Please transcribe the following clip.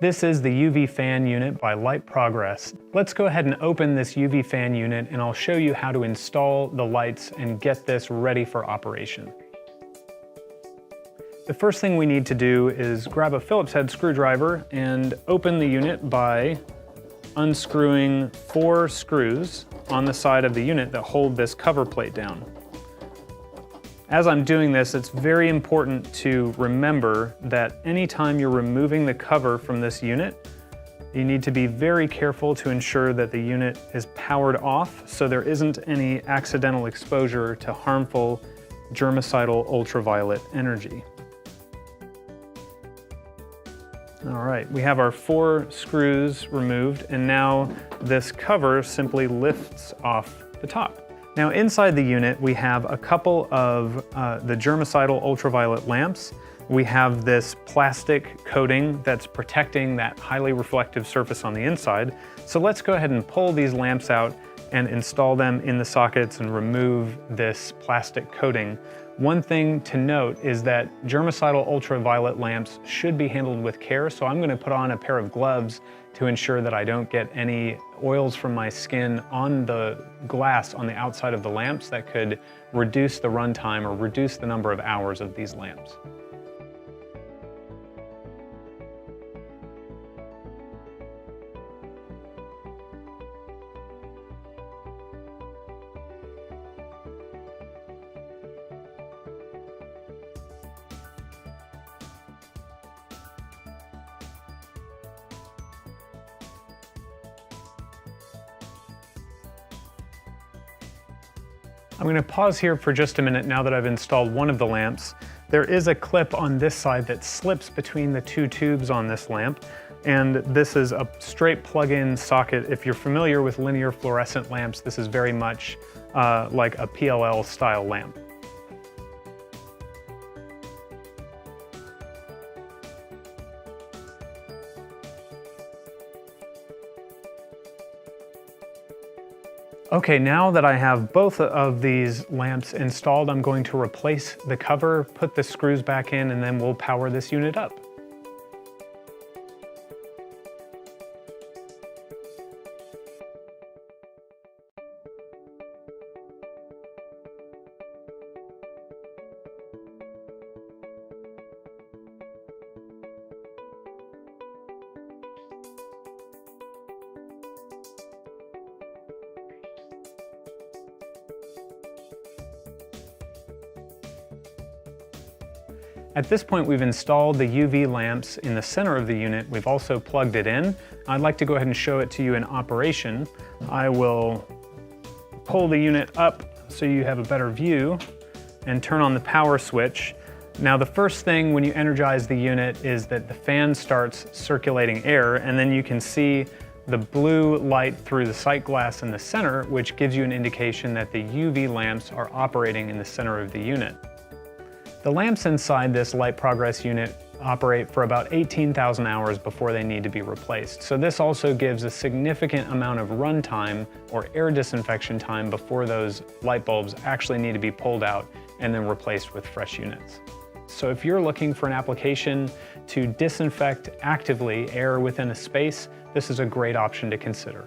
This is the UV fan unit by Light Progress. Let's go ahead and open this UV fan unit and I'll show you how to install the lights and get this ready for operation. The first thing we need to do is grab a Phillips head screwdriver and open the unit by unscrewing 4 screws on the side of the unit that hold this cover plate down. As I'm doing this, it's very important to remember that anytime you're removing the cover from this unit, you need to be very careful to ensure that the unit is powered off so there isn't any accidental exposure to harmful germicidal ultraviolet energy. All right, we have our 4 screws removed, and now this cover simply lifts off the top. Now inside the unit, we have a couple of the germicidal ultraviolet lamps. We have this plastic coating that's protecting that highly reflective surface on the inside. So let's go ahead and pull these lamps out and install them in the sockets and remove this plastic coating. One thing to note is that germicidal ultraviolet lamps should be handled with care, so I'm going to put on a pair of gloves to ensure that I don't get any oils from my skin on the glass on the outside of the lamps that could reduce the runtime or reduce the number of hours of these lamps. I'm going to pause here for just a minute now that I've installed one of the lamps. There is a clip on this side that slips between the 2 tubes on this lamp, and this is a straight plug-in socket. If you're familiar with linear fluorescent lamps, this is very much like a PLL style lamp. Okay, now that I have both of these lamps installed, I'm going to replace the cover, put the screws back in, and then we'll power this unit up. At this point, we've installed the UV lamps in the center of the unit. We've also plugged it in. I'd like to go ahead and show it to you in operation. I will pull the unit up so you have a better view and turn on the power switch. Now, the first thing when you energize the unit is that the fan starts circulating air, and then you can see the blue light through the sight glass in the center, which gives you an indication that the UV lamps are operating in the center of the unit. The lamps inside this Light Progress unit operate for about 18,000 hours before they need to be replaced. So this also gives a significant amount of run time or air disinfection time before those light bulbs actually need to be pulled out and then replaced with fresh units. So if you're looking for an application to disinfect actively air within a space, this is a great option to consider.